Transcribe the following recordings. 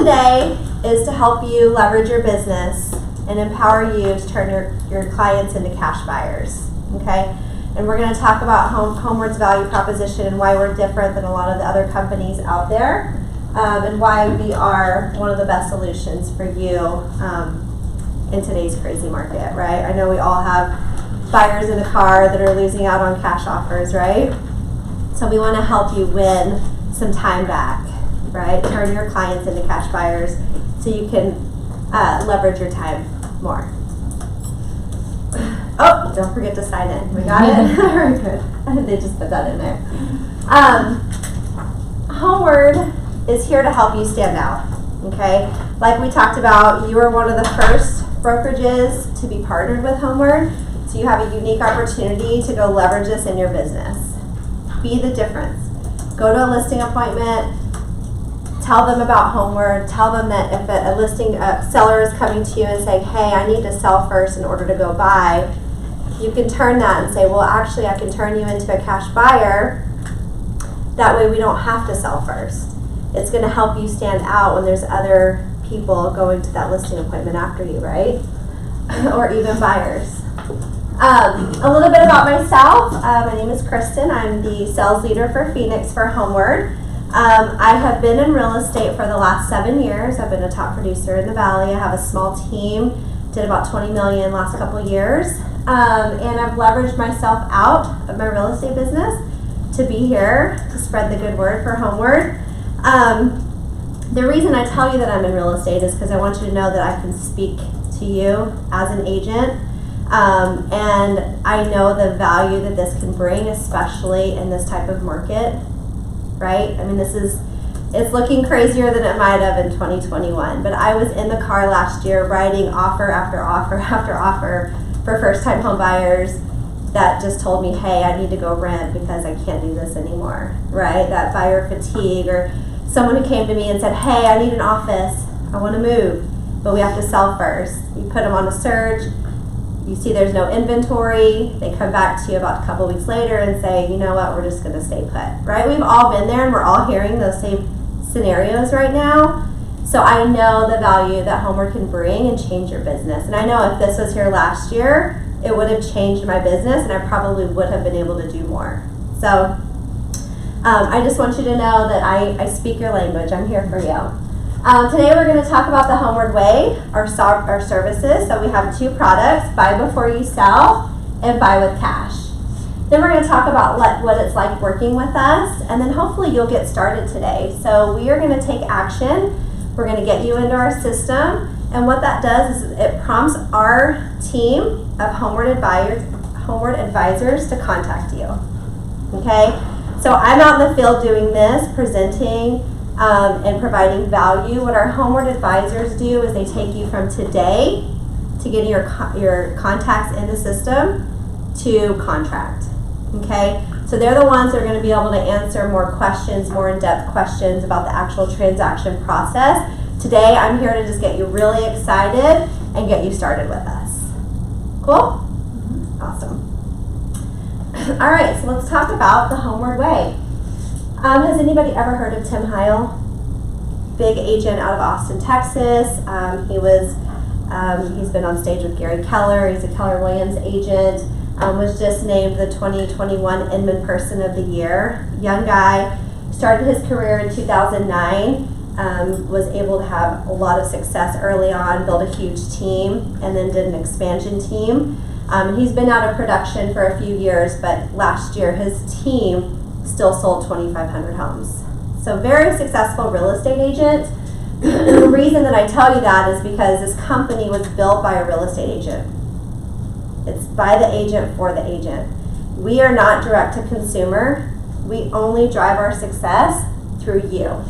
Today is to help you leverage your business and empower you to turn your clients into cash buyers, okay? And we're going to talk about Homeward's value proposition and why we're different than a lot of the other companies out there, and why we are one of the best solutions for you in today's crazy market, right? I know we all have buyers in a car that are losing out on cash offers, right? So we want to help you win some time back, right? Turn your clients into cash buyers so you can leverage your time more. Oh, don't forget to sign in. We got it? Very good. They just put that in there. Homeward is here to help you stand out, okay? Like we talked about, you are one of the first brokerages to be partnered with Homeward, so you have a unique opportunity to go leverage this in your business. Be the difference. Go to a listing appointment, tell them about Homeward, tell them that if a seller is coming to you and saying, hey, I need to sell first in order to go buy, you can turn that and say, well, actually, I can turn you into a cash buyer. That way we don't have to sell first. It's going to help you stand out when there's other people going to that listing appointment after you, right? Or even buyers. A little bit about myself. My name is Kristen. I'm the sales leader for Phoenix for Homeward. I have been in real estate for the last 7 years. I've been a top producer in the Valley. I have a small team, did about 20 million last couple of years. And I've leveraged myself out of my real estate business to be here to spread the good word for Homeward. The reason I tell you that I'm in real estate is because I want you to know that I can speak to you as an agent. And I know the value that this can bring, especially in this type of market, right? I mean, it's looking crazier than it might have in 2021, but I was in the car last year writing offer after offer after offer for first-time home buyers that just told me, hey, I need to go rent because I can't do this anymore, right? That buyer fatigue, or someone who came to me and said, hey, I need an office, I want to move, but we have to sell first. You put them on a search, you see there's no inventory, they come back to you about a couple weeks later and say, you know what, we're just going to stay put, right? We've all been there and we're all hearing those same scenarios right now. So I know the value that Homeward can bring and change your business. And I know if this was here last year, it would have changed my business and I probably would have been able to do more. So I just want you to know that I speak your language. I'm here for you. Today we're going to talk about the Homeward Way, our services. So we have 2 products, buy before you sell and buy with cash. Then we're going to talk about what it's like working with us, and then hopefully you'll get started today. So we are going to take action. We're going to get you into our system, and what that does is it prompts our team of Homeward advisors to contact you. Okay? So I'm out in the field doing this, presenting and providing value. What our Homeward advisors do is they take you from today to getting your contacts in the system to contract. Okay, so they're the ones that are going to be able to answer more questions, more in-depth questions about the actual transaction process. Today, I'm here to just get you really excited and get you started with us. Cool? Mm-hmm. Awesome. All right, so let's talk about the Homeward Way. Has anybody ever heard of Tim Heil? Big agent out of Austin, Texas. He's been on stage with Gary Keller. He's a Keller Williams agent. Was just named the 2021 Inman Person of the Year. Young guy, started his career in 2009, was able to have a lot of success early on, built a huge team, and then did an expansion team. He's been out of production for a few years, but last year his team still sold 2,500 homes. So very successful real estate agent. The reason that I tell you that is because this company was built by a real estate agent. It's by the agent for the agent. We are not direct to consumer. We only drive our success through you.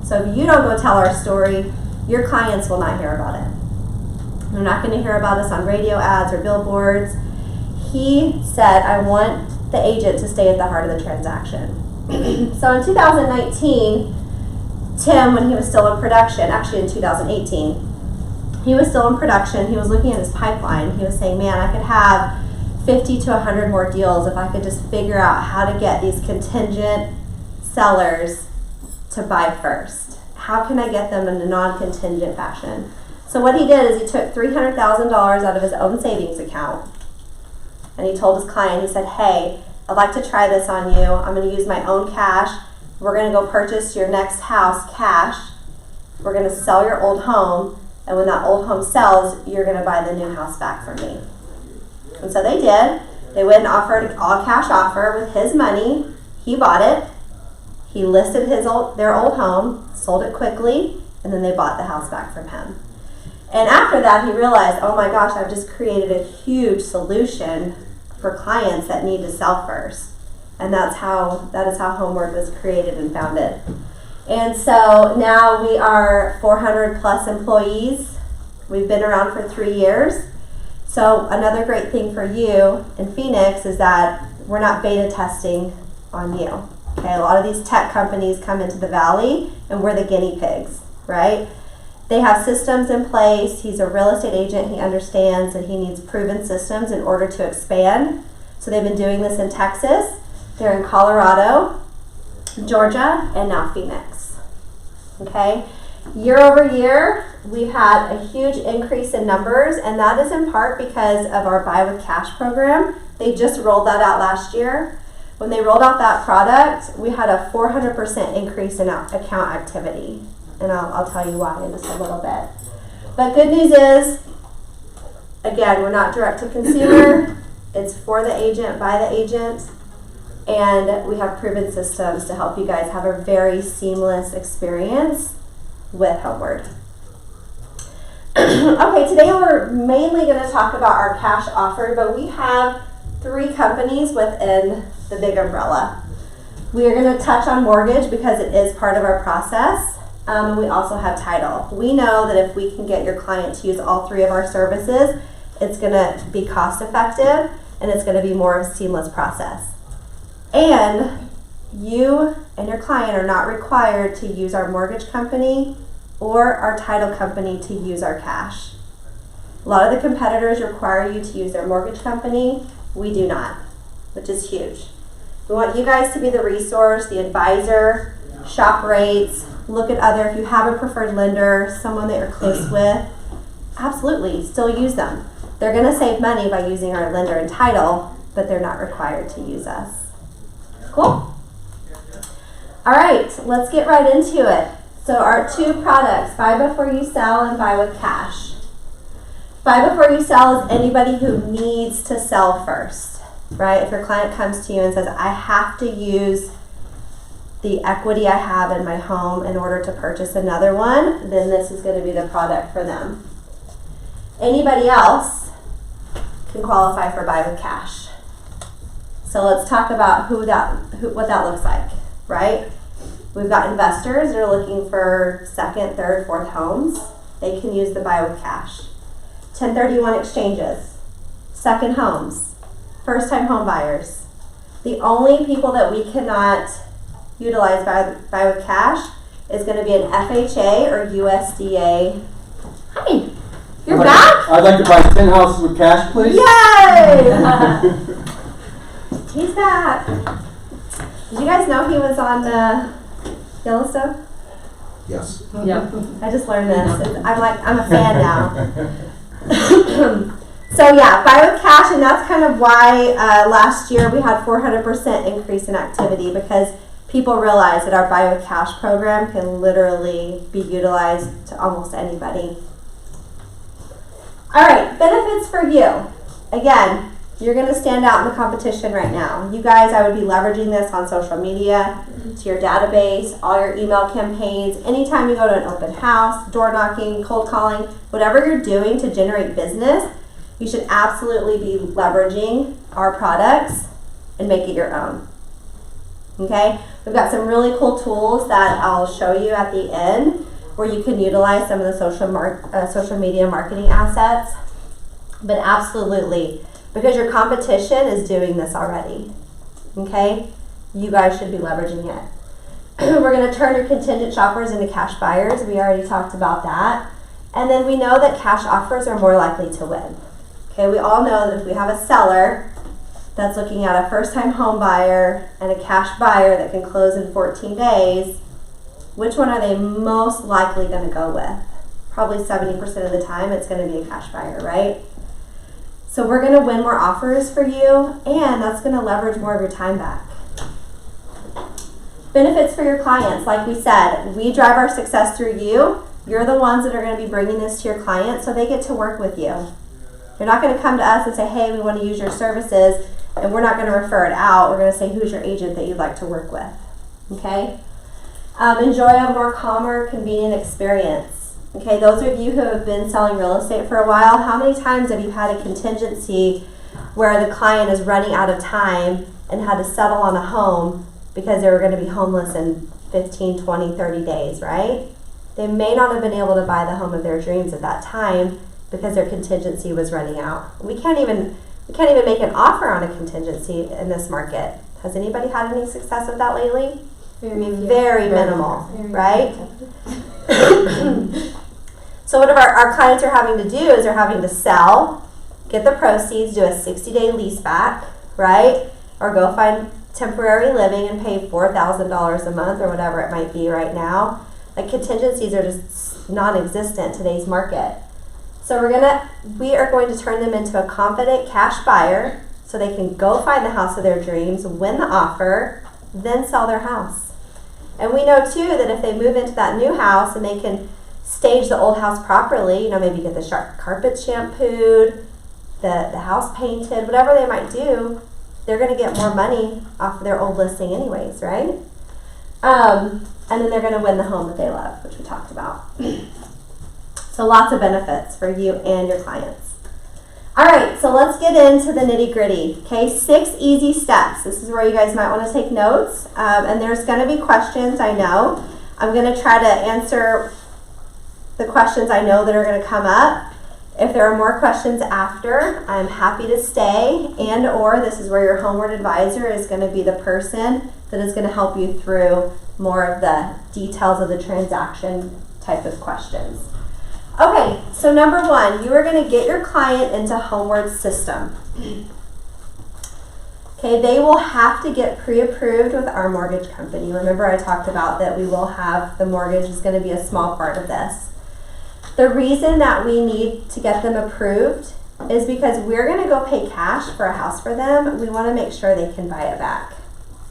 So if you don't go tell our story, your clients will not hear about it. They're not going to hear about us on radio ads or billboards. He said, I want the agent to stay at the heart of the transaction. So in 2019, Tim, when he was still in production, actually in 2018, he was still in production. He was looking at his pipeline. He was saying, man, I could have 50 to 100 more deals if I could just figure out how to get these contingent sellers to buy first. how can I get them in a non-contingent fashion? So what he did is he took $300,000 out of his own savings account, and he told his client, he said, hey, I'd like to try this on you. I'm going to use my own cash. We're going to go purchase your next house cash. We're going to sell your old home, and when that old home sells, you're going to buy the new house back from me. And so they did. They went and offered an all-cash offer with his money. He bought it. He listed their old home, sold it quickly, and then they bought the house back from him. And after that, he realized, oh my gosh, I've just created a huge solution for clients that need to sell first. And that is how Homeward was created and founded. And so now we are 400 plus employees. We've been around for 3 years. So another great thing for you in Phoenix is that we're not beta testing on you. Okay, a lot of these tech companies come into the valley and we're the guinea pigs, right? They have systems in place. He's a real estate agent. He understands that he needs proven systems in order to expand. So they've been doing this in Texas. They're in Colorado, Georgia, and now Phoenix. Okay? Year over year, we've had a huge increase in numbers, and that is in part because of our Buy with Cash program. They just rolled that out last year. When they rolled out that product, we had a 400% increase in account activity. And I'll tell you why in just a little bit. But good news is, again, we're not direct to consumer. It's for the agent, by the agent. And we have proven systems to help you guys have a very seamless experience with Homeward. Okay, today we're mainly going to talk about our cash offer, but we have 3 companies within the big umbrella. We are going to touch on mortgage because it is part of our process. And we also have title. We know that if we can get your client to use all 3 of our services, it's going to be cost effective and it's going to be more of a seamless process. And you and your client are not required to use our mortgage company or our title company to use our cash. A lot of the competitors require you to use their mortgage company. We do not, which is huge. We want you guys to be the resource, the advisor, shop rates, look at other, if you have a preferred lender, someone that you're close with, absolutely, still use them. They're going to save money by using our lender and title, but they're not required to use us. Cool? All right, let's get right into it. So our 2 products, Buy Before You Sell and Buy with Cash. Buy Before You Sell is anybody who needs to sell first, right? If your client comes to you and says, I have to use the equity I have in my home in order to purchase another one, then this is going to be the product for them. Anybody else can qualify for Buy with Cash. So let's talk about what that looks like, right? We've got investors that are looking for 2nd, 3rd, 4th homes. They can use the Buy with Cash. 1031 exchanges, 2nd homes, first-time home buyers. The only people that we cannot utilize Buy with Cash is going to be an FHA or USDA. Hi, you're back? I'd like to buy 10 houses with cash, please. Yay! He's back. Did you guys know he was on Yellowstone? Yes. Yep. I just learned this. I'm a fan now. So yeah, Buy with Cash, and that's kind of why last year we had 400% increase in activity, because people realize that our Buy with Cash program can literally be utilized to almost anybody. All right, benefits for you. Again, you're going to stand out in the competition right now. You guys, I would be leveraging this on social media, to your database, all your email campaigns. Anytime you go to an open house, door knocking, cold calling, whatever you're doing to generate business, you should absolutely be leveraging our products and make it your own. Okay? We've got some really cool tools that I'll show you at the end where you can utilize some of the social media marketing assets. But absolutely, because your competition is doing this already. Okay? You guys should be leveraging it. We're going to turn your contingent shoppers into cash buyers. We already talked about that. And then we know that cash offers are more likely to win. Okay, we all know that if we have a seller that's looking at a first-time home buyer and a cash buyer that can close in 14 days, which one are they most likely going to go with? Probably 70% of the time it's going to be a cash buyer, right? So we're going to win more offers for you, and that's going to leverage more of your time back. Benefits for your clients. Like we said, we drive our success through you. You're the ones that are going to be bringing this to your clients, so they get to work with you. They're not going to come to us and say, hey, we want to use your services, and we're not going to refer it out. We're going to say, who's your agent that you'd like to work with? Okay? Enjoy a more calmer, convenient experience. Okay, those of you who have been selling real estate for a while, how many times have you had a contingency where the client is running out of time and had to settle on a home because they were going to be homeless in 15, 20, 30 days, right? They may not have been able to buy the home of their dreams at that time because their contingency was running out. We can't even make an offer on a contingency in this market. Has anybody had any success with that lately? Very minimal, right? So what our clients are having to do is they're having to sell, get the proceeds, do a 60-day lease back, right? Or go find temporary living and pay $4,000 a month or whatever it might be right now. Like, contingencies are just non-existent in today's market. So we are going to turn them into a confident cash buyer so they can go find the house of their dreams, win the offer, then sell their house. And we know too that if they move into that new house and they can stage the old house properly, maybe get the sharp carpet shampooed, the house painted, whatever they might do, they're going to get more money off of their old listing anyways, right? And then they're going to win the home that they love, which we talked about. So lots of benefits for you and your clients. All right, so let's get into the nitty gritty. Okay, 6 easy steps. This is where you guys might want to take notes. And there's going to be questions, I know. I'm going to try to answer the questions I know that are going to come up. If there are more questions after, I'm happy to stay, and or this is where your Homeward advisor is going to be the person that is going to help you through more of the details of the transaction type of questions. Okay, so number 1, you are going to get your client into Homeward's system. Okay, they will have to get pre-approved with our mortgage company. Remember I talked about that we will have, the mortgage is going to be a small part of this. The reason that we need to get them approved is because we're going to go pay cash for a house for them. We want to make sure they can buy it back.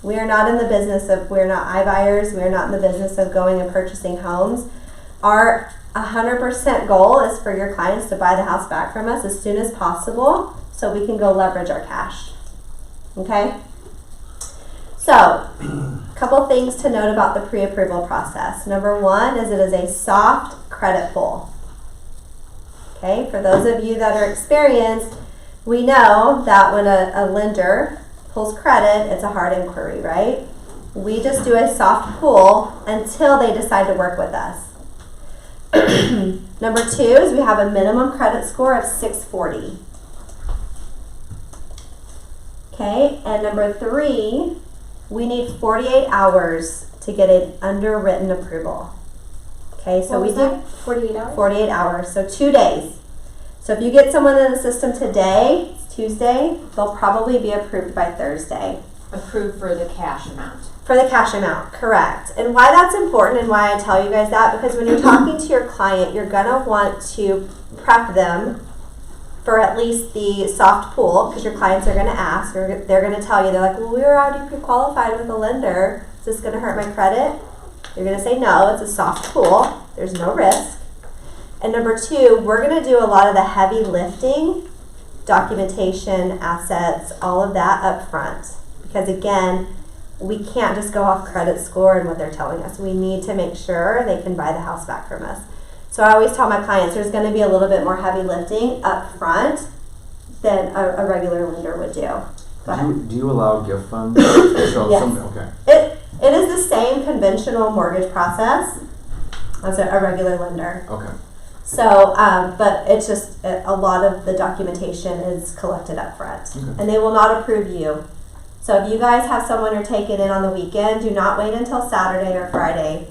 We are not in the business of, we're not iBuyers. We are not in the business of going and purchasing homes. Our 100% goal is for your clients to buy the house back from us as soon as possible so we can go leverage our cash. Okay? So, a couple things to note about the pre-approval process. Number 1 is it is a soft credit pull. Okay, for those of you that are experienced, we know that when a lender pulls credit, it's a hard inquiry, right? We just do a soft pull until they decide to work with us. Number 2 is we have a minimum credit score of 640. Okay, and number 3, we need 48 hours to get an underwritten approval. Okay, so we do 48 hours? 48 hours, so 2 days. So if you get someone in the system today, it's Tuesday, they'll probably be approved by Thursday. Approved for the cash amount. For the cash amount, correct. And why that's important and why I tell you guys that, because when you're talking to your client, you're going to want to prep them for at least the soft pull, because your clients are going to ask, or they're going to tell you, they're like, well, we were already pre-qualified with a lender. Is this going to hurt my credit? You're going to say no, it's a soft pull. There's no risk. And number 2, we're going to do a lot of the heavy lifting, documentation, assets, all of that up front. Because again, we can't just go off credit score and what they're telling us. We need to make sure they can buy the house back from us. So I always tell my clients there's going to be a little bit more heavy lifting up front than a regular lender would do. Go ahead. Do you allow gift funds? So Yes. Okay. It is the same conventional mortgage process as a regular lender. Okay. So, but it's just a lot of the documentation is collected up front. Okay. And they will not approve you. So if you guys have someone you're taking in on the weekend, do not wait until Saturday or Friday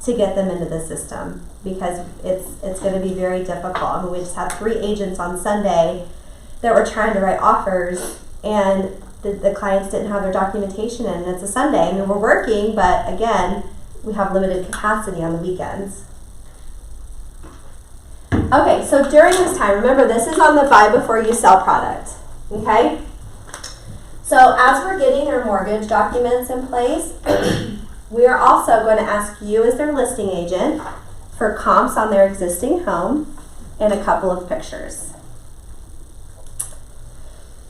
to get them into the system, because it's going to be very difficult. I mean, we just had 3 agents on Sunday that were trying to write offers, and the clients didn't have their documentation in, and it's a Sunday. I mean, we're working, but again, we have limited capacity on the weekends. Okay, so during this time, remember this is on the buy before you sell product, okay? So as we're getting your mortgage documents in place, we are also going to ask you as their listing agent for comps on their existing home and a couple of pictures.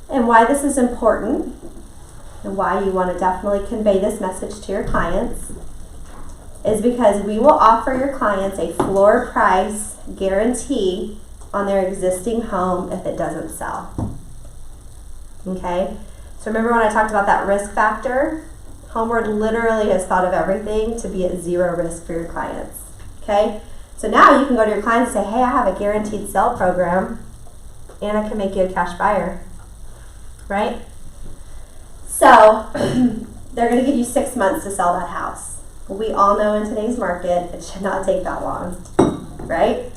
And why this is important and why you want to definitely convey this message to your clients is because we will offer your clients a floor price guarantee on their existing home if it doesn't sell. Okay? So remember when I talked about that risk factor? Homeward literally has thought of everything to be at zero risk for your clients. Okay? So now you can go to your clients and say, hey, I have a guaranteed sale program and I can make you a cash buyer. Right? So they're going to give you 6 months to sell that house. We all know in today's market it should not take that long. Right?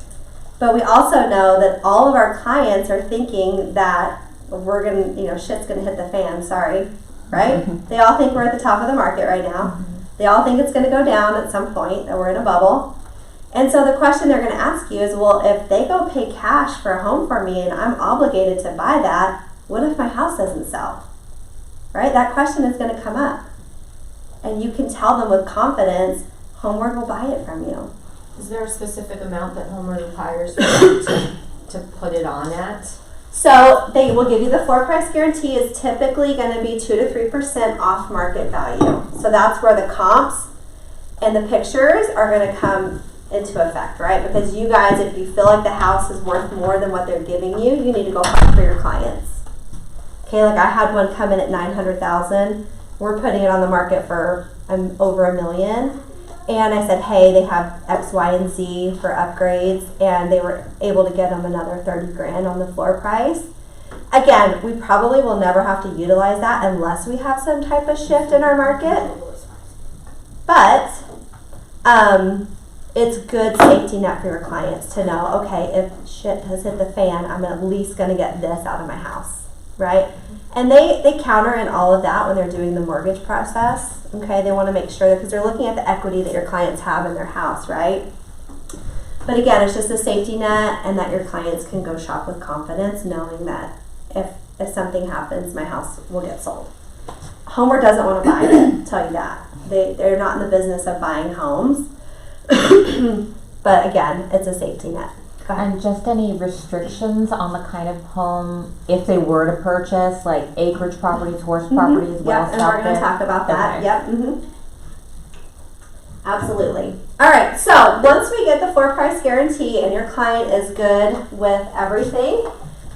But we also know that all of our clients are thinking that we're going to, shit's going to hit the fan, sorry, right? Mm-hmm. They all think we're at the top of the market right now. Mm-hmm. They all think it's going to go down at some point, that we're in a bubble. And so the question they're going to ask you is, well, if they go pay cash for a home for me and I'm obligated to buy that, what if my house doesn't sell? Right? That question is going to come up. And you can tell them with confidence, Homeward will buy it from you. Is there a specific amount that Homeward requires for you to put it on at? So they will give you the floor price guarantee is typically going to be 2 to 3% off market value. So that's where the comps and the pictures are going to come into effect, right? Because you guys, if you feel like the house is worth more than what they're giving you, you need to go fight for your clients. Okay, like I had one come in at $900,000. We're putting it on the market for over $1 million. And I said, hey, they have X, Y, and Z for upgrades, and they were able to get them another $30,000 on the floor price. Again, we probably will never have to utilize that unless we have some type of shift in our market. But it's good safety net for your clients to know, okay, if shit has hit the fan, I'm at least going to get this out of my house, right? And they counter in all of that when they're doing the mortgage process. Okay, they want to make sure that because they're looking at the equity that your clients have in their house, right? But again, it's just a safety net and that your clients can go shop with confidence knowing that if something happens, my house will get sold. Homeward doesn't want to buy it, tell you that. They're not in the business of buying homes. But again, it's a safety net. And just any restrictions on the kind of home if they were to purchase, like acreage properties, horse properties, well and we're going to talk about that. Okay. Yep. Absolutely. All right. So once we get the floor price guarantee and your client is good with everything,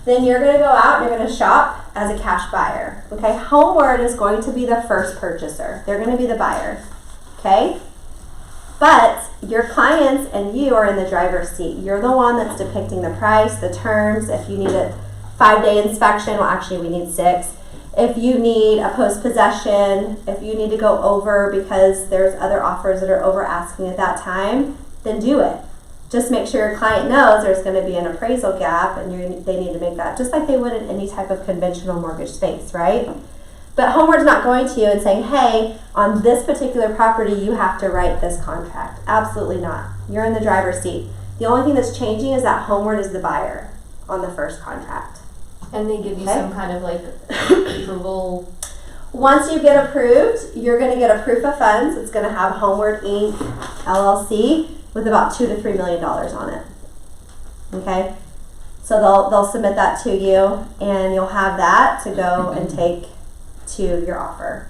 then you're going to go out and you're going to shop as a cash buyer. Okay. Homeward is going to be the first purchaser. They're going to be the buyer. Okay. But your clients and you are in the driver's seat. You're the one that's depicting the price, the terms. If you need a 5-day inspection, well, actually we need 6. If you need a post-possession, if you need to go over because there's other offers that are over asking at that time, then do it. Just make sure your client knows there's going to be an appraisal gap and they need to make that just like they would in any type of conventional mortgage space, right? But Homeward's not going to you and saying, hey, on this particular property, you have to write this contract. Absolutely not. You're in the driver's seat. The only thing that's changing is that Homeward is the buyer on the first contract. And they give you some kind of like approval. Once you get approved, you're going to get a proof of funds. It's going to have Homeward Inc. LLC with about $2 to $3 million on it. Okay? So they'll submit that to you, and you'll have that to go and take to your offer.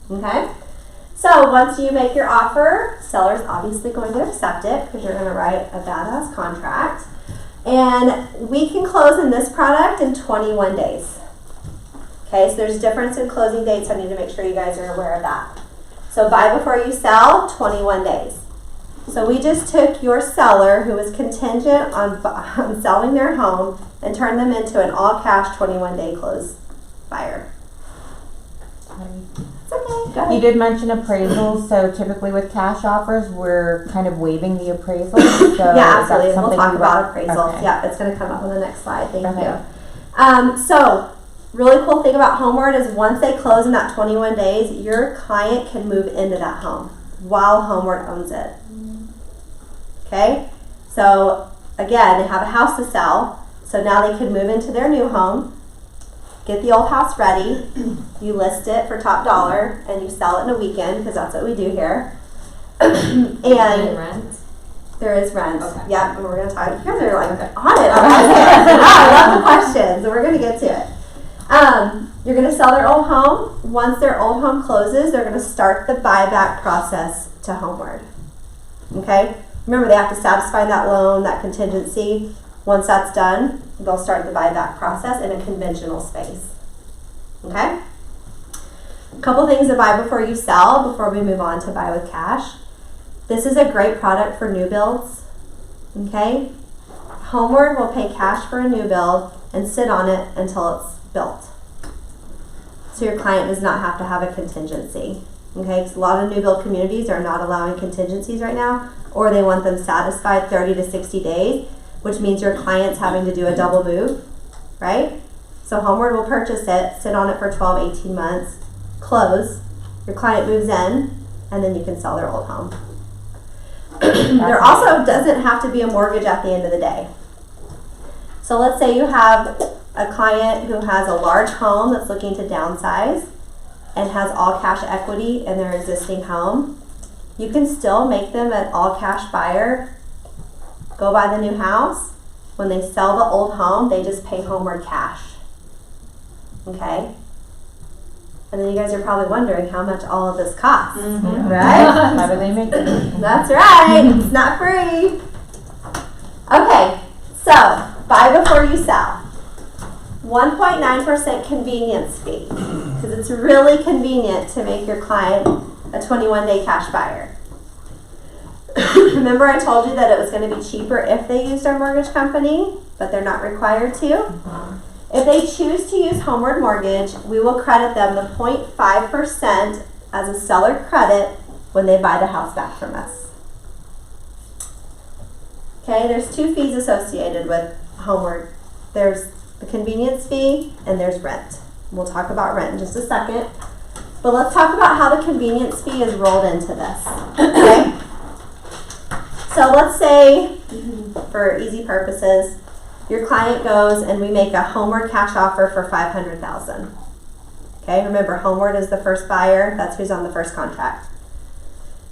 Okay? So once you make your offer, seller's obviously going to accept it because you're going to write a badass contract. And we can close in this product in 21 days. Okay, so there's a difference in closing dates. I need to make sure you guys are aware of that. So buy before you sell, 21 days. So we just took your seller who was contingent on selling their home and turned them into an all-cash 21-day close buyer. It's okay. Go ahead. You did mention appraisals, so typically with cash offers, we're kind of waiving the appraisal. So yeah, absolutely. We'll talk about appraisals. Okay. Yeah, it's going to come up on the next slide. Thank you. So, really cool thing about Homeward is once they close in that 21 days, your client can move into that home. while Homeward owns it. Okay? So again, they have a house to sell, so now they can move into their new home, get the old house ready, you list it for top dollar, and you sell it in a weekend, because that's what we do here. And And rent? there is rent. Okay. Yep, and we're going to talk. You guys are like on it. I love the questions, and we're going to get to it. You're going to sell their old home. Once their old home closes, they're going to start the buyback process to Homeward. Okay? Remember, they have to satisfy that loan, that contingency. Once that's done, they'll start the buyback process in a conventional space. Okay? A couple things to buy before you sell, before we move on to buy with cash. This is a great product for new builds. Okay? Homeward will pay cash for a new build and sit on it until it's built. So your client does not have to have a contingency. Okay? Because a lot of new build communities are not allowing contingencies right now, or they want them satisfied 30 to 60 days, which means your client's having to do a double move, right? So Homeward will purchase it, sit on it for 12, 18 months, close, your client moves in, and then you can sell their old home. There also doesn't have to be a mortgage at the end of the day. So let's say you have a client who has a large home that's looking to downsize and has all cash equity in their existing home. You can still make them an all cash buyer, go buy the new house. When they sell the old home, they just pay Homeward cash. Okay? And then you guys are probably wondering how much all of this costs, right? How do they make it? That's right. It's not free. Okay, so buy before you sell. 1.9% convenience fee, because it's really convenient to make your client a 21-day cash buyer. Remember I told you that it was going to be cheaper if they used our mortgage company, but they're not required to. If they choose to use Homeward Mortgage, we will credit them the 0.5% as a seller credit when they buy the house back from us. Okay, there's two fees associated with Homeward. There's the convenience fee and there's rent. We'll talk about rent in just a second. But let's talk about how the convenience fee is rolled into this. Okay? So let's say, for easy purposes, your client goes and we make a Homeward cash offer for $500,000. Okay, remember Homeward is the first buyer. That's who's on the first contract.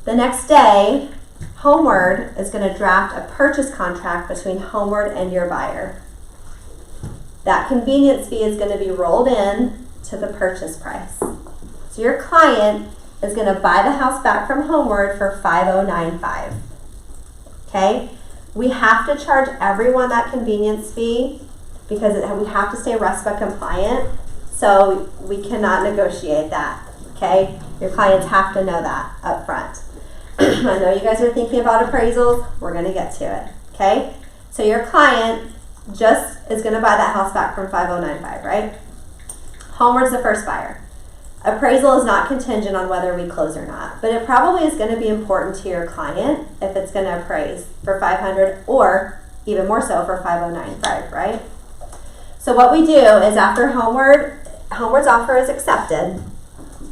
The next day, Homeward is going to draft a purchase contract between Homeward and your buyer. That convenience fee is going to be rolled in to the purchase price. So your client is going to buy the house back from Homeward for $5,095. Okay? We have to charge everyone that convenience fee because we have to stay RESPA compliant. So we cannot negotiate that. Okay? Your clients have to know that up front. I know you guys are thinking about appraisals. We're going to get to it. Okay? So your client just is going to buy that house back from $5,095, right? Homeward's the first buyer. Appraisal is not contingent on whether we close or not, but it probably is going to be important to your client if it's going to appraise for $500 or even more so for $5,095, right? So what we do is after Homeward's offer is accepted,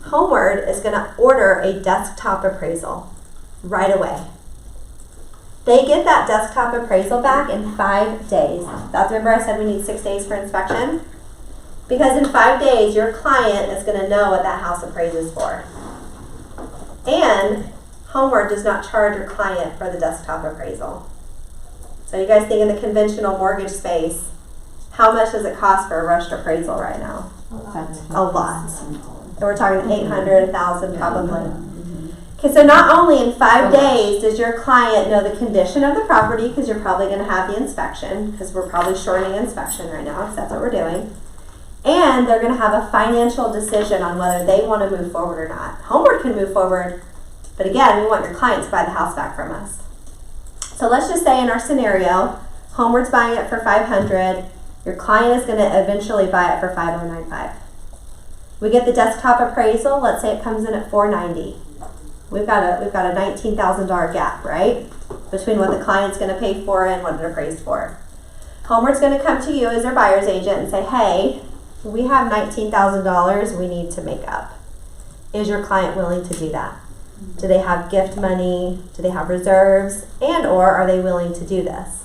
Homeward is going to order a desktop appraisal right away. They get that desktop appraisal back in 5 days. That's, remember I said we need 6 days for inspection? Because in 5 days, your client is going to know what that house appraises for. And Homeward does not charge your client for the desktop appraisal. So you guys think in the conventional mortgage space, how much does it cost for a rushed appraisal right now? A lot. And we're talking 800, 1,000 probably. Okay, so not only in 5 days does your client know the condition of the property, because you're probably going to have the inspection, because we're probably shortening inspection right now, because that's what we're doing. And they're going to have a financial decision on whether they want to move forward or not. Homeward can move forward, but again, we want your client to buy the house back from us. So let's just say in our scenario, Homeward's buying it for $500. Your client is going to eventually buy it for $5,095. We get the desktop appraisal. Let's say it comes in at $490. We've got a $19,000 gap, right, between what the client's going to pay for and what it appraised for. Homeward's going to come to you as their buyer's agent and say, hey, we have $19,000 we need to make up. Is your client willing to do that? Do they have gift money? Do they have reserves? And or are they willing to do this?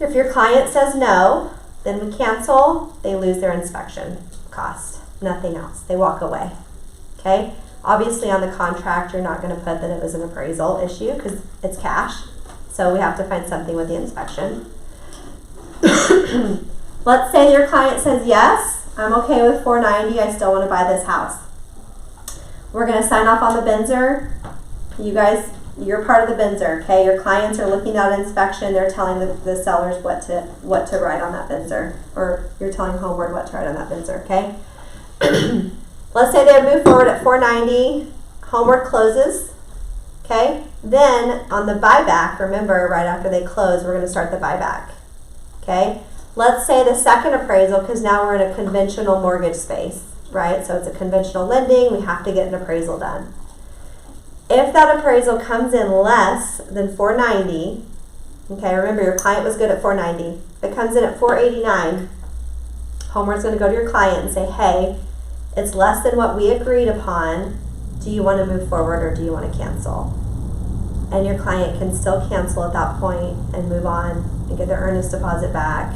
If your client says no, then we cancel. They lose their inspection cost. Nothing else. They walk away. Okay? Obviously on the contract, you're not going to put that it was an appraisal issue because it's cash. So we have to find something with the inspection. Let's say your client says yes, I'm okay with $490, I still want to buy this house. We're going to sign off on the Benzer. You guys, you're part of the Benzer, okay? Your clients are looking at inspection, they're telling the sellers what to write on that Benzer, or you're telling Homeward what to write on that Benzer, okay? Let's say they move forward at $490, Homeward closes, okay? Then on the buyback, remember right after they close, we're going to start the buyback, okay? Let's say the second appraisal, because now we're in a conventional mortgage space, right? So it's a conventional lending, we have to get an appraisal done. If that appraisal comes in less than $490, okay, remember your client was good at $490. If it comes in at $489, Homeward's going to go to your client and say, hey, it's less than what we agreed upon. Do you want to move forward or do you want to cancel? And your client can still cancel at that point and move on and get their earnest deposit back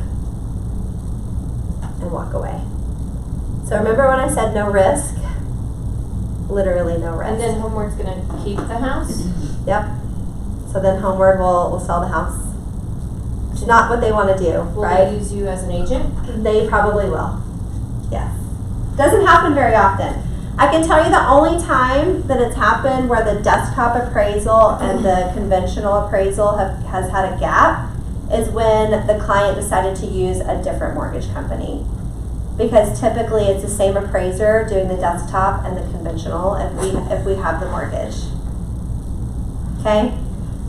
and walk away. So remember when I said no risk? Literally no risk. And then Homeward's gonna keep the house? Yep. So then Homeward will sell the house. Which is not what they want to do, Will right? they use you as an agent? They probably will. Yes. Doesn't happen very often. I can tell you the only time that it's happened where the desktop appraisal and the conventional appraisal has had a gap is when the client decided to use a different mortgage company. Because typically it's the same appraiser doing the desktop and the conventional if we have the mortgage. Okay?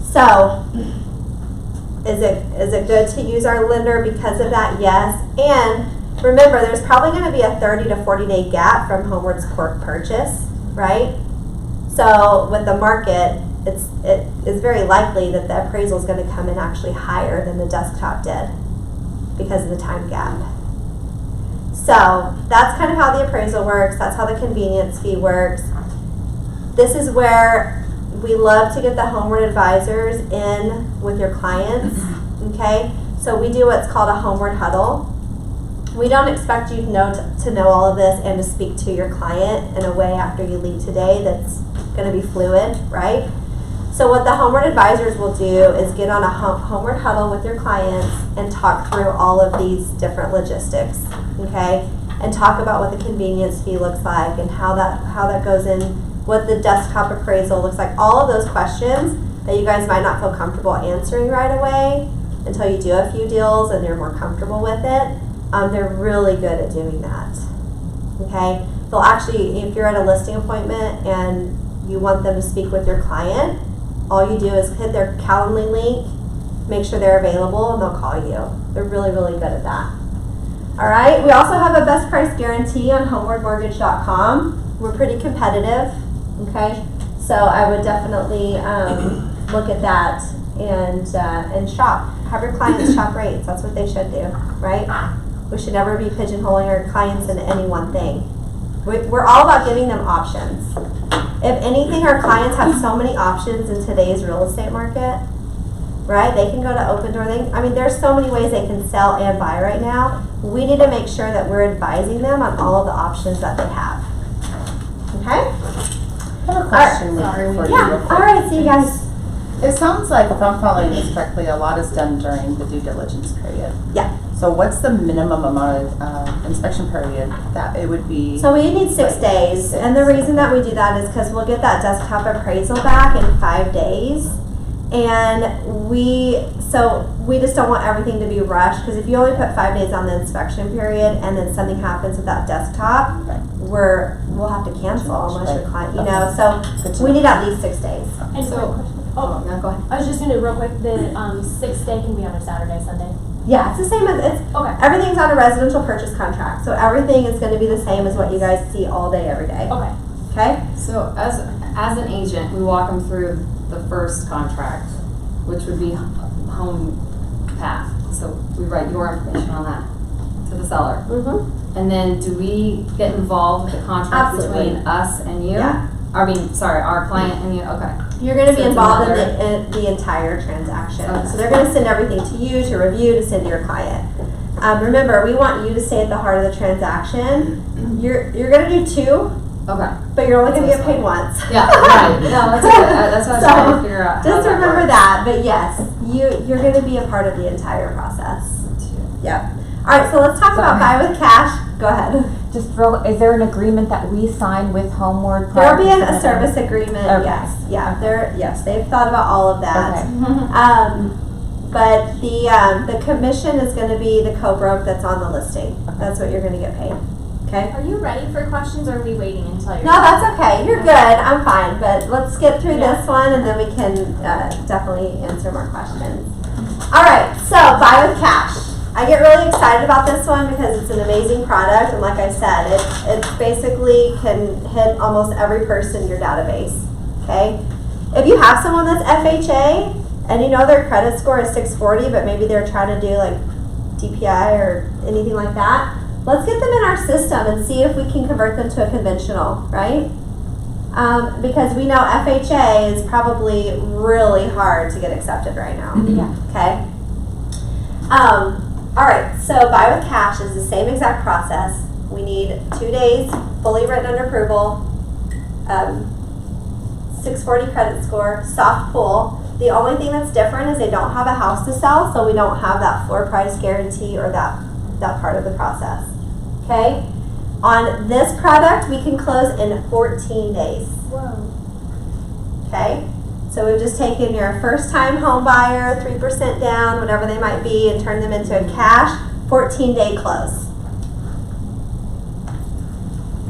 So, is it good to use our lender because of that? Yes. And remember, there's probably going to be a 30 to 40 day gap from Homeward's court purchase, right? So with the market, it is very likely that the appraisal is going to come in actually higher than the desktop did because of the time gap. So that's kind of how the appraisal works. That's how the convenience fee works. This is where we love to get the Homeward advisors in with your clients, okay? So we do what's called a Homeward huddle. We don't expect you to know all of this and to speak to your client in a way after you leave today that's going to be fluid, right? So what the Homeward advisors will do is get on a Homeward huddle with your clients and talk through all of these different logistics, okay? And talk about what the convenience fee looks like and how that goes in, what the desktop appraisal looks like. All of those questions that you guys might not feel comfortable answering right away until you do a few deals and you're more comfortable with it. They're really good at doing that, okay? They'll actually, if you're at a listing appointment and you want them to speak with your client, all you do is hit their Calendly link, make sure they're available, and they'll call you. They're really, really good at that. All right, we also have a best price guarantee on homewardmortgage.com. We're pretty competitive, okay? So I would definitely look at that and shop. Have your clients shop rates. That's what they should do, right? We should never be pigeonholing our clients into any one thing. We're all about giving them options. If anything, our clients have so many options in today's real estate market, right? They can go to Open Door. There's so many ways they can sell and buy right now. We need to make sure that we're advising them on all of the options that they have. Okay? I have a question for you. Yeah. All right. See you guys. It sounds like, if I'm following this correctly, a lot is done during the due diligence period. Yeah. So what's the minimum amount of inspection period that it would be? So we need 6 days. And the reason that we do that is because we'll get that desktop appraisal back in 5 days. And we just don't want everything to be rushed, because if you only put 5 days on the inspection period and then something happens with that desktop, we'll have to cancel unless your client, so we need at least 6 days. And so, No, go ahead. I was just gonna real quick, the 6th day can be on a Saturday, Sunday. Yeah, it's the same as Okay. everything's on a residential purchase contract, so everything is going to be the same as what you guys see all day, every day. Okay. Okay? So as an agent, we walk them through the first contract, which would be home path. So we write your information on that to the seller. Mm-hmm. And then do we get involved with the contract Absolutely. between us and you? Yeah. our client and you, okay. You're gonna So be it's involved in another- the entire transaction. Okay. So they're gonna send everything to you to review, to send to your client. Remember, we want you to stay at the heart of the transaction. You're gonna do 2, Okay. but you're only gonna That's get paid once. Yeah, right. No, that's good. That's what I was trying to figure out. how Just that remember works. that, but yes, you're gonna be a part of the entire process. Yep. Alright, so let's talk about buy with cash. Go ahead. Just is there an agreement that we sign with Homeward? There'll prior be to a submitting? service agreement, Okay. yes. Yeah, they've thought about all of that. Okay. But the commission is gonna be the co-broke that's on the listing. That's what you're gonna get paid. Okay? Are you ready for questions or are we waiting until you're? No, that's okay. You're good. I'm fine. But let's get through this one and then we can definitely answer more questions. Alright, so buy with cash. I get really excited about this one because it's an amazing product, and like I said, it basically can hit almost every person in your database. Okay? If you have someone that's FHA and you know their credit score is 640, but maybe they're trying to do like DPI or anything like that, let's get them in our system and see if we can convert them to a conventional, right? Because we know FHA is probably really hard to get accepted right now. Yeah. Okay? Alright, so buy with cash is the same exact process. We need 2 days, fully written under approval, 640 credit score, soft pull. The only thing that's different is they don't have a house to sell, so we don't have that floor price guarantee or that part of the process. Okay? On this product, we can close in 14 days. Whoa. Okay? So we've just taken your first time home buyer, 3% down, whatever they might be, and turned them into a cash 14-day close.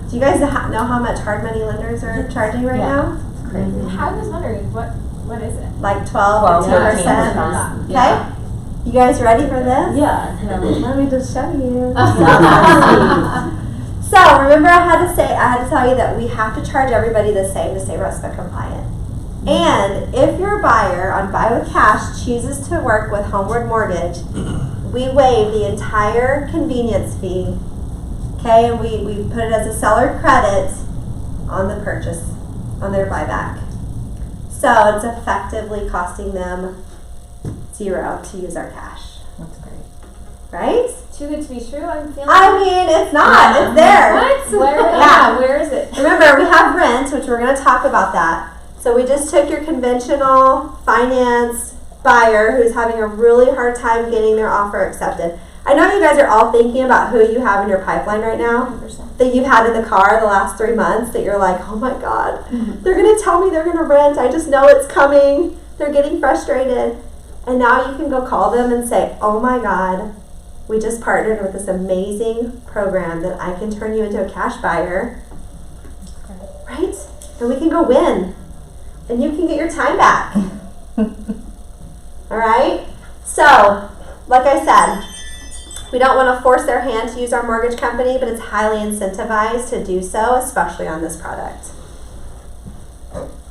Do you guys know how much hard money lenders are charging right now? Crazy. I was wondering, what is it? Like 12, 13%. 13%. Okay? Yeah. You guys ready for this? Yeah. Let me just show you. So remember I had to tell you that we have to charge everybody the same to stay RESPA compliant. And if your buyer on buy with cash chooses to work with Homeward Mortgage, we waive the entire convenience fee. Okay, and we put it as a seller credit on the purchase, on their buyback. So it's effectively costing them $0 to use our cash. That's great. Right? Too good to be true, I'm feeling. I mean, it's not. It's there. Where, Yeah. where is it? Remember, we have rent, which we're going to talk about that. So we just took your conventional finance buyer who's having a really hard time getting their offer accepted. I know you guys are all thinking about who you have in your pipeline right now, 100%. that you've had in the car the last 3 months, that you're like, oh my God, they're going to tell me they're going to rent. I just know it's coming. They're getting frustrated. And now you can go call them and say, oh my God, we just partnered with this amazing program that I can turn you into a cash buyer. Right? And we can go win. And you can get your time back. Alright? So, like I said, we don't want to force their hand to use our mortgage company, but it's highly incentivized to do so, especially on this product.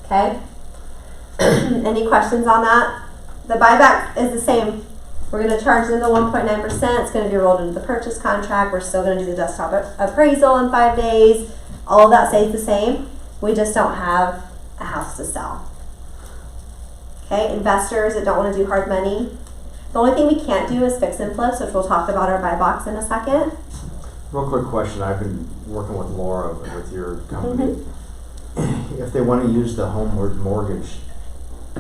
Okay? Any questions on that? The buyback is the same. We're going to charge them the 1.9%. It's going to be rolled into the purchase contract. We're still going to do the desktop appraisal in 5 days. All of that stays the same. We just don't have a house to sell. Okay, investors that don't want to do hard money. The only thing we can't do is fix and flips, which we'll talk about our buy box in a second. Real quick question, I've been working with Laura with your company. If they want to use the Homeward Mortgage,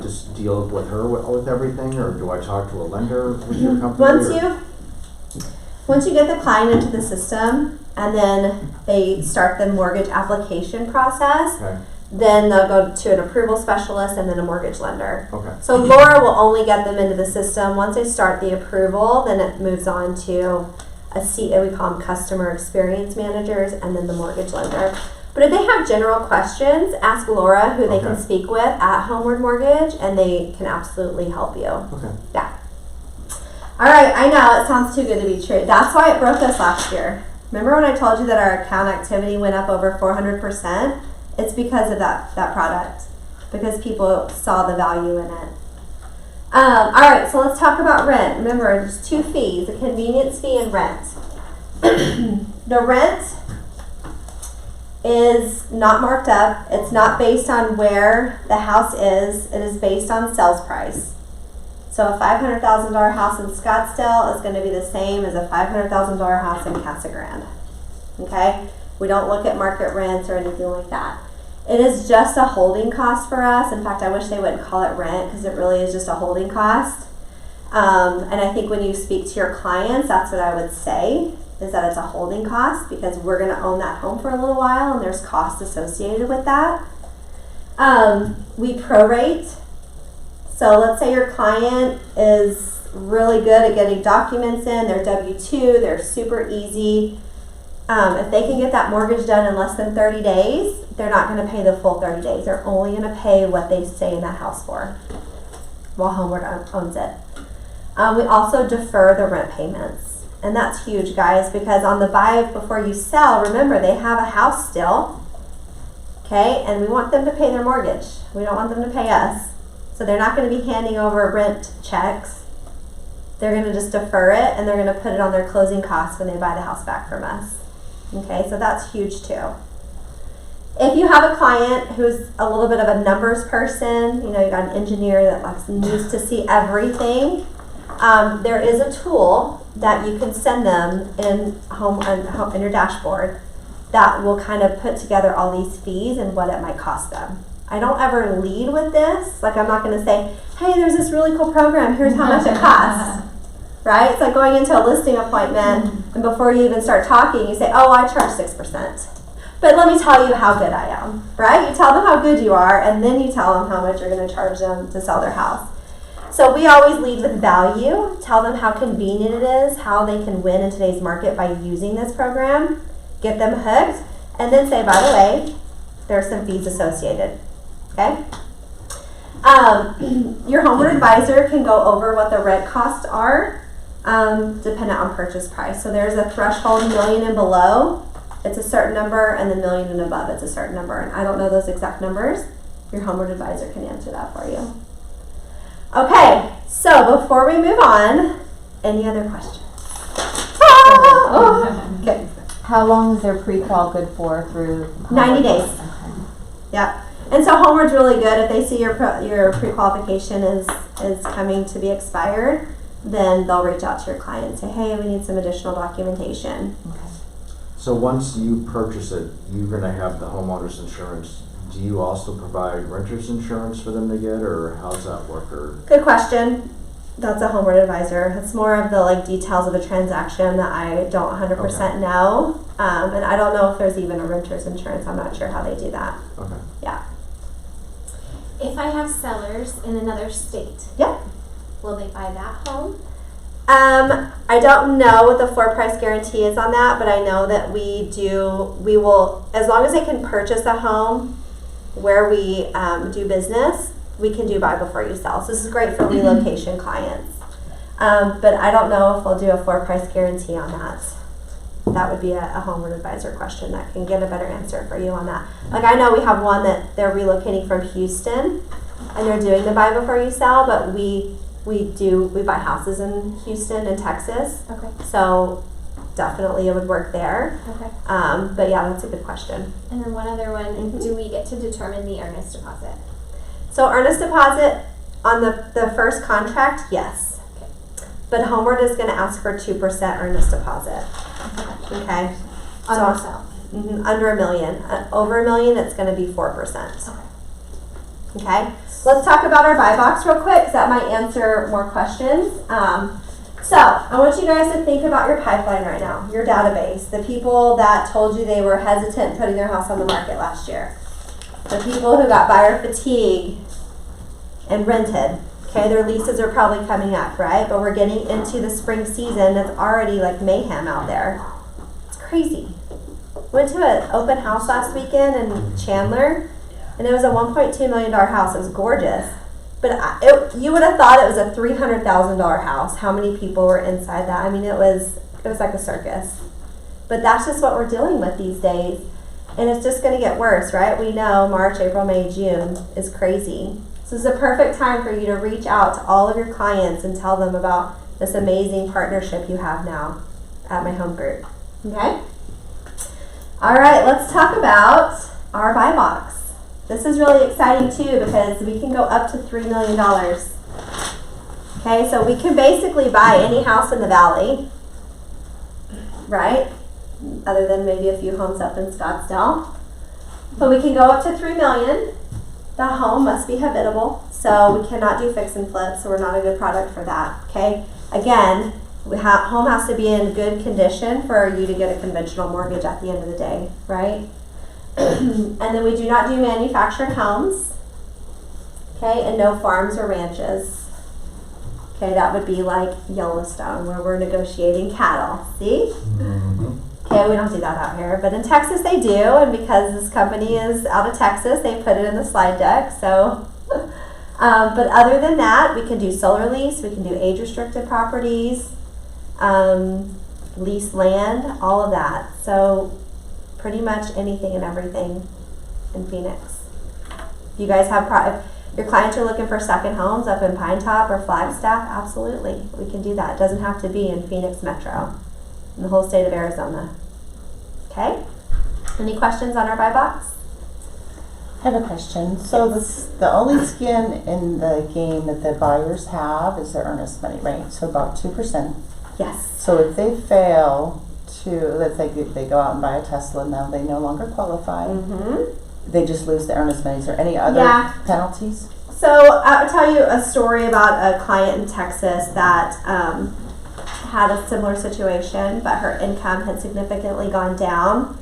just deal with her with everything, or do I talk to a lender with your company? Once you get the client into the system and then they start the mortgage application process, Okay, then they'll go to an approval specialist and then a mortgage lender. okay, So Laura will only get them into the system. Once they start the approval, then it moves on to a seat that we call them customer experience managers and then the mortgage lender. But if they have general questions, ask Laura, who they can Okay. speak with at Homeward Mortgage, and they can absolutely help you. okay. Yeah. All right, I know it sounds too good to be true. That's why it broke us last year. Remember when I told you that our account activity went up over 400%? It's because of that product, because people saw the value in it. All right, so let's talk about rent. Remember, there's 2 fees, a convenience fee and rent. The rent is not marked up. It's not based on where the house is. It is based on sales price. So a $500,000 house in Scottsdale is going to be the same as a $500,000 house in Casa Grande. Okay? We don't look at market rents or anything like that. It is just a holding cost for us. In fact, I wish they wouldn't call it rent because it really is just a holding cost. And I think when you speak to your clients, that's what I would say, is that it's a holding cost because we're going to own that home for a little while and there's costs associated with that. We prorate. So let's say your client is really good at getting documents in, they're W-2, they're super easy. If they can get that mortgage done in less than 30 days, they're not going to pay the full 30 days. They're only going to pay what they stay in that house for while Homeward owns it. We also defer the rent payments. And that's huge, guys, because on the buy before you sell, remember, they have a house still, okay? And we want them to pay their mortgage. We don't want them to pay us. So they're not going to be handing over rent checks. They're going to just defer it, and they're going to put it on their closing costs when they buy the house back from us. Okay, so that's huge too. If you have a client who's a little bit of a numbers person, you know, you got an engineer that needs to see everything, there is a tool that you can send them in your dashboard that will kind of put together all these fees and what it might cost them. I don't ever lead with this. Like, I'm not going to say, hey, there's this really cool program, here's how much it costs. Right? It's like going into a listing appointment, and before you even start talking, you say, oh, I charge 6%. But let me tell you how good I am, right? You tell them how good you are, and then you tell them how much you're going to charge them to sell their house. So we always lead with value, tell them how convenient it is, how they can win in today's market by using this program, get them hooked, and then say, by the way, there are some fees associated. Okay? Your Homeward advisor can go over what the rent costs are, dependent on purchase price. So there's a threshold, $1 million and below, it's a certain number, and the $1 million and above, it's a certain number. And I don't know those exact numbers. Your Homeward advisor can answer that for you. Okay, so before we move on, any other questions? Okay. How long is their pre-qual good for through? 90 days. Okay. Yeah. And so Homeward's really good. If they see your pre-qualification is coming to be expired, then they'll reach out to your client and say, hey, we need some additional documentation. Okay. So once you purchase it, you're going to have the homeowner's insurance. Do you also provide renter's insurance for them to get, or how does that work? Or Good question. That's a Homeward advisor. It's more of the details of the transaction that I don't 100% know. And I don't know if there's even a renter's insurance. I'm not sure how they do that. okay. Yeah. If I have sellers in another state, Yeah. will they buy that home? I don't know what the floor price guarantee is on that, but I know that we will, as long as they can purchase a home where we do business, we can do buy before you sell. So this is great for relocation clients. But I don't know if we'll do a floor price guarantee on that. That would be a Homeward advisor question that can get a better answer for you on that. Like, I know we have one that they're relocating from Houston and they're doing the buy before you sell, but we buy houses in Houston and Texas. Okay. So definitely it would work there. Okay. But yeah, that's a good question. And then one other one, do we get to determine the earnest deposit? So earnest deposit on the first contract, yes. Okay. But Homeward is going to ask for 2% earnest deposit. Okay. On So- our sale. Under $1 million. Over $1 million, it's going to be 4%. Okay. Okay. Let's talk about our buy box real quick, because that might answer more questions. So I want you guys to think about your pipeline right now, your database, the people that told you they were hesitant putting their house on the market last year, the people who got buyer fatigue and rented. Okay, their leases are probably coming up, right? But we're getting into the spring season. It's already like mayhem out there. It's crazy. Went to an open house last weekend in Chandler, and it was a $1.2 million house. It was gorgeous. But you would have thought it was a $300,000 house. How many people were inside that? I mean, it was like a circus. But that's just what we're dealing with these days. And it's just going to get worse, right? We know March, April, May, June is crazy. So this is a perfect time for you to reach out to all of your clients and tell them about this amazing partnership you have now at My Home Group. Okay? All right, let's talk about our buy box. This is really exciting too because we can go up to $3 million. Okay, so we can basically buy any house in the valley, right? Other than maybe a few homes up in Scottsdale. But we can go up to $3 million. The home must be habitable, so we cannot do fix and flip, so we're not a good product for that, okay? Again, home has to be in good condition for you to get a conventional mortgage at the end of the day, right? And then we do not do manufactured homes, okay, and no farms or ranches. Okay, that would be like Yellowstone, where we're negotiating cattle, see? Okay, we don't do that out here, but in Texas they do, and because this company is out of Texas, they put it in the slide deck, so. But other than that, we can do solar lease, we can do age-restricted properties, lease land, all of that. So pretty much anything and everything in Phoenix. If you guys have, if your clients are looking for second homes up in Pine Top or Flagstaff, absolutely, we can do that. It doesn't have to be in Phoenix Metro, in the whole state of Arizona. Okay? Any questions on our buy box? I have a question. So the only skin in the game that the buyers have is their earnest money, right? So about 2%. Yes. So if they fail to, let's say they go out and buy a Tesla, now they no longer qualify. They just lose the earnest money. Is there any other penalties? So I'll tell you a story about a client in Texas that had a similar situation, but her income had significantly gone down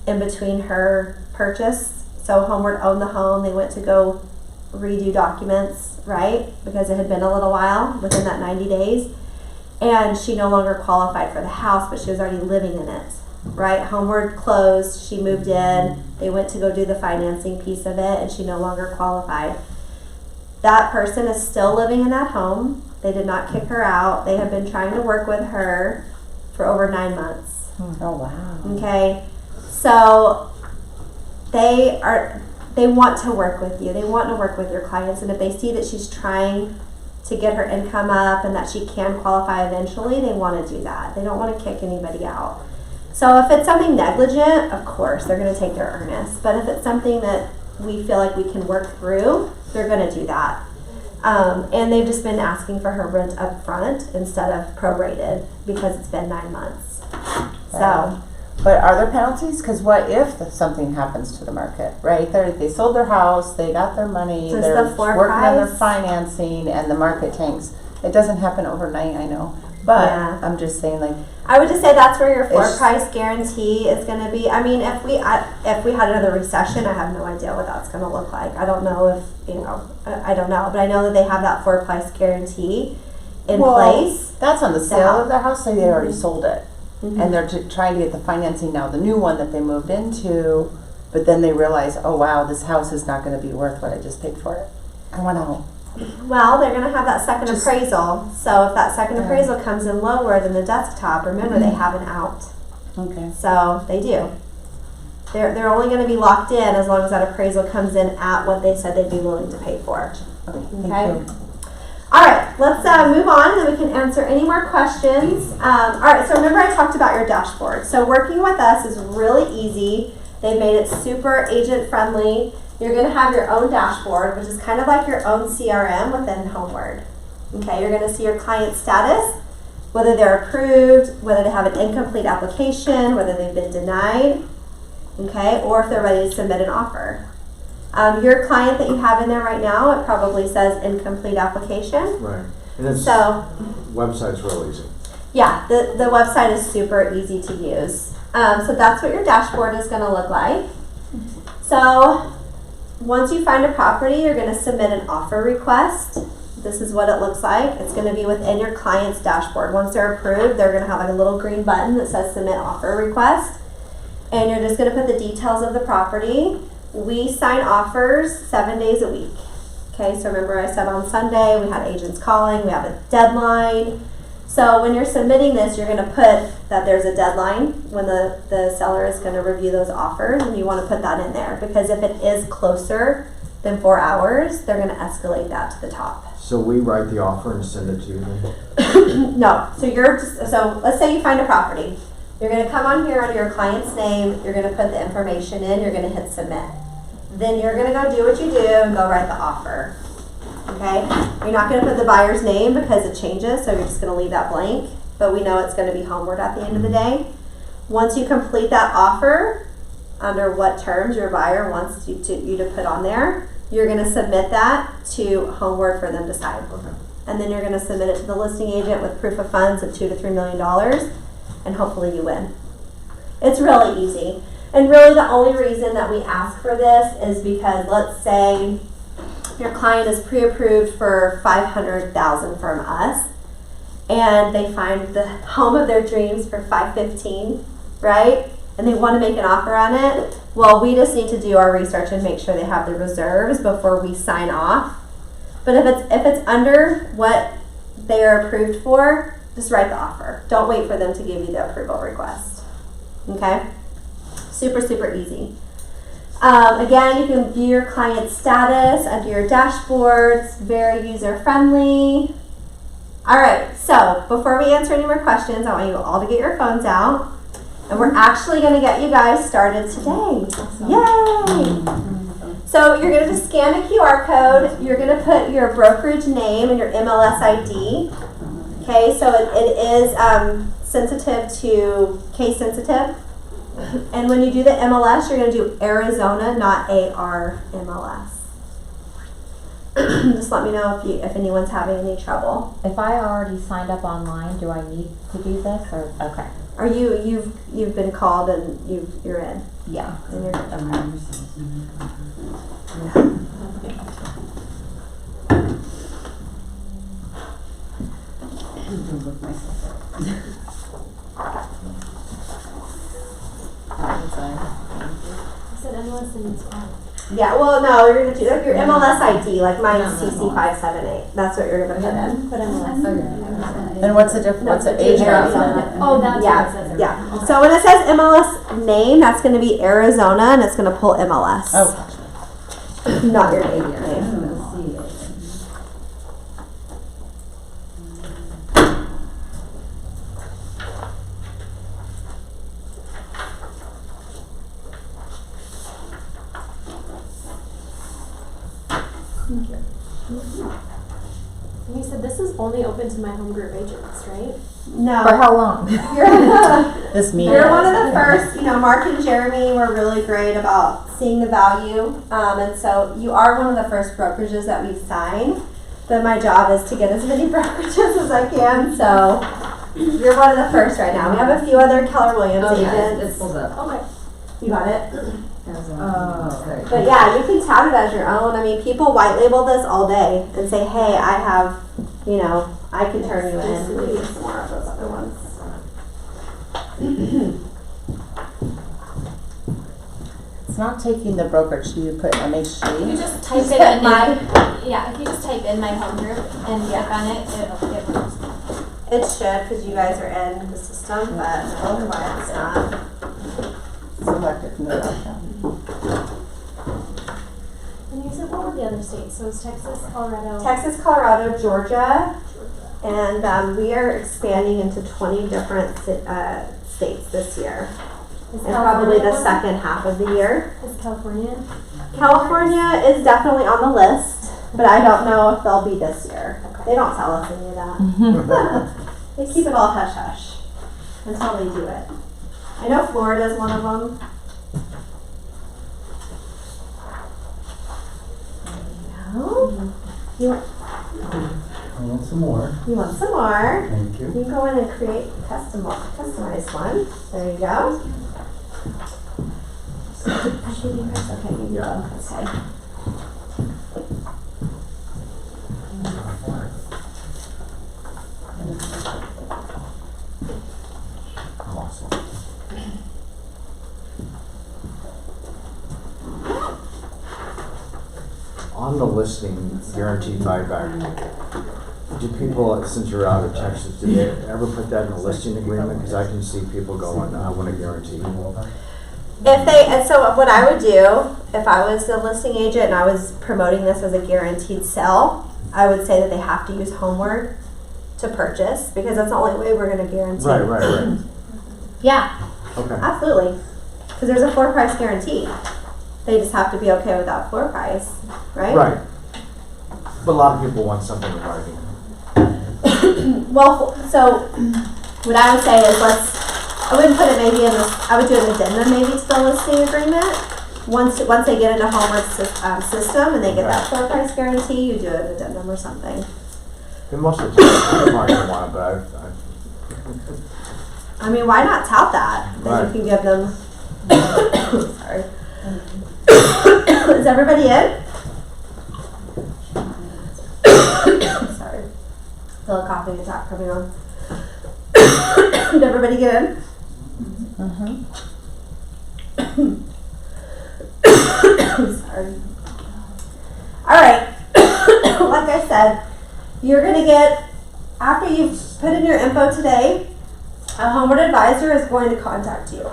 in between her purchase. So Homeward owned the home. They went to go redo documents, right? Because it had been a little while within that 90 days. And she no longer qualified for the house, but she was already living in it, right? Homeward closed. She moved in. They went to go do the financing piece of it, and she no longer qualified. That person is still living in that home. They did not kick her out. They have been trying to work with her for over 9 months. Oh, wow. Okay, so they want to work with you. They want to work with your clients, and if they see that she's trying to get her income up and that she can qualify eventually, they want to do that. They don't want to kick anybody out. So if it's something negligent, of course, they're going to take their earnest. But if it's something that we feel like we can work through, they're going to do that. And they've just been asking for her rent up front instead of prorated because it's been 9 months. So. But are there penalties? Because what if something happens to the market, right? They sold their house, they got their money, Just they're the floor working on their price? financing, and the market tanks. It doesn't happen overnight, I know. But Yeah. I'm just saying, like, I would just say that's where your floor It's- price guarantee is going to be. I mean, if we had another recession, I have no idea what that's going to look like. I don't know if, I don't know. But I know that they have that floor price guarantee in place. that's on the sale Yeah. of their house, so they already sold it. Mhm. And they're trying to get the financing now, the new one that they moved into, but then they realize, oh wow, this house is not going to be worth what I just paid for it. I want out. Well, they're going to have that second Just- appraisal. So if that second Yeah. appraisal comes in lower than the desktop, remember they have an out. Okay. So they do. They're only going to be locked in as long as that appraisal comes in at what they said they'd be willing to pay for. Okay. Okay. Thank you. All right, let's move on, and then we can answer any more questions. All right, so remember I talked about your dashboard. So working with us is really easy. They've made it super agent friendly. You're going to have your own dashboard, which is kind of like your own CRM within Homeward. Okay, you're going to see your client status, whether they're approved, whether they have an incomplete application, whether they've been denied, okay, or if they're ready to submit an offer. Your client that you have in there right now, it probably says incomplete application. Right. And it's, So, website's real easy. yeah, the website is super easy to use. So that's what your dashboard is going to look like. So once you find a property, you're going to submit an offer request. This is what it looks like. It's going to be within your client's dashboard. Once they're approved, they're going to have like a little green button that says submit offer request. And you're just going to put the details of the property. We sign offers 7 days a week. Okay, so remember I said on Sunday we had agents calling, we have a deadline. So when you're submitting this, you're going to put that there's a deadline when the seller is going to review those offers, and you want to put that in there because if it is closer than 4 hours, they're going to escalate that to the top. So we write the offer and send it to you then? No, so let's say you find a property. You're gonna come on here under your client's name, you're gonna put the information in, you're gonna hit submit. Then you're gonna go do what you do and go write the offer. Okay? You're not gonna put the buyer's name because it changes, so you're just gonna leave that blank. But we know it's gonna be Homeward at the end of the day. Once you complete that offer, under what terms your buyer wants you to put on there, you're gonna submit that to Homeward for them to sign. Okay. And then you're gonna submit it to the listing agent with proof of funds of $2 to $3 million, and hopefully you win. It's really easy. And really the only reason that we ask for this is because, let's say your client is pre-approved for $500,000 from us, and they find the home of their dreams for $515,000, right? And they want to make an offer on it. Well, we just need to do our research and make sure they have the reserves before we sign off. But if it's under what they are approved for, just write the offer. Don't wait for them to give you the approval request. Okay? Super, super easy. Again, you can view your client's status under your dashboards. Very user-friendly. All right, so before we answer any more questions, I want you all to get your phones out. And we're actually going to get you guys started today. Yay! So you're going to just scan a QR code. You're going to put your brokerage name and your MLS ID. Okay, so it is sensitive to case sensitive. And when you do the MLS, you're going to do Arizona, not AR MLS. Just let me know if anyone's having any trouble. If I already signed up online, do I need to do this or okay? Are you've been called and you're in? Yeah. And you're You said MLS and it's fine. Yeah, well, no, you're gonna do your MLS ID, like mine's CC578. That's what you're gonna put in. But MLS. And what's the difference? What's the age Arizona. Oh, that's what it says. Yeah. Okay. So when it says MLS name, that's gonna be Arizona, and it's gonna pull MLS. Oh, Not your name. And you said this is only open to my home group agents, right? No. For how long? this meeting. You're one of the first, Mark and Jeremy were really great about seeing the value. And so you are one of the first brokerages that we've signed. But my job is to get as many brokerages as I can. So you're one of the first right now. We have a few other Keller Williams agents. It's pulled up. Okay. You got it? Oh, But yeah, you can tout it as your own. I mean, people white label this all day and say, hey, I have, I can turn you in. We need some more of those other ones. It's not taking the brokerage. You put If you MHG. just type it in if you just type in my home group and click on it, it works. It should, because you guys are in the system, but no, why it's not. Select it from the drop-down. And you said what were the other states? So it's Texas, Colorado, Texas, Colorado, Georgia, Georgia. and we are expanding into 20 different states this year. Is And probably the California second half of the year. one? Is California? California is definitely on the list, but I don't know if they'll be this year. They don't tell us any of that. They keep it all hush hush until they do it. I know Florida's one of them. There you go. I want some more. You want some more? Thank you. You can go in and create a customized one. There you go. Actually, you guys, okay, give you both. Okay. Awesome. On the listing, guaranteed buyback, do people, since you're out of Texas, do they ever put that in a listing agreement? Because I can see people going, I want a guarantee. And so what I would do, if I was the listing agent and I was promoting this as a guaranteed sell, I would say that they have to use Homeward to purchase, because that's the only way we're going to guarantee. Right. Yeah, Okay. absolutely. Because there's a floor price guarantee. They just have to be okay with that floor price, right? Right. But a lot of people want something in writing. Well, so what I would say is I wouldn't put it maybe in this, I would do an addendum maybe to the listing agreement. Once they get into Homeward's system and they get that floor price guarantee, you do an addendum or something. And most of the time, I'm not gonna want it, but I mean, why not tout that? Then Right. you can give them. Sorry. Is everybody in? Sorry. Feel a coughing attack coming on. Did everybody get in? Sorry. Alright. Like I said, you're going to get, after you've put in your info today, a Homeward advisor is going to contact you.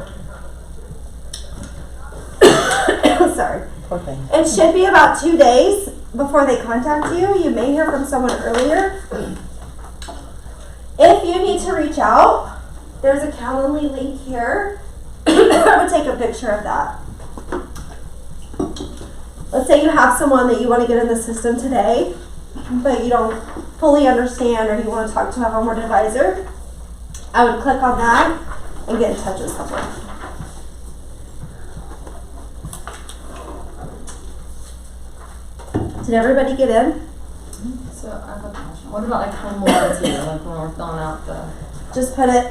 Sorry. Poor thing. It should be about 2 days before they contact you. You may hear from someone earlier. If you need to reach out, there's a Calendly link here. I would take a picture of that. Let's say you have someone that you want to get in the system today, but you don't fully understand or you want to talk to a Homeward advisor. I would click on that and get in touch with someone. Did everybody get in? So I have a question. What about like home warranty, like when we're filling out the, Just put it,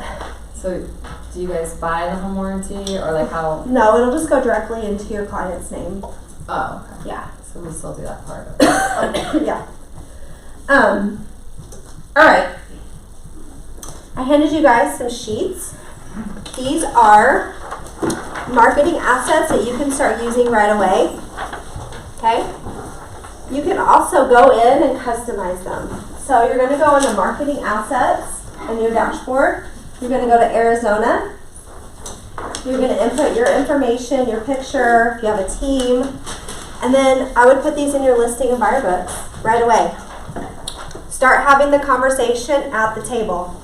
so do you guys buy the home warranty or like how? no, it'll just go directly into your client's name. Oh, okay. Yeah. So we still do that part of it. Yeah. Alright. I handed you guys some sheets. These are marketing assets that you can start using right away. Okay? You can also go in and customize them. So you're going to go into marketing assets in your dashboard. You're going to go to Arizona. You're going to input your information, your picture, if you have a team. And then I would put these in your listing and buyer books right away. Start having the conversation at the table.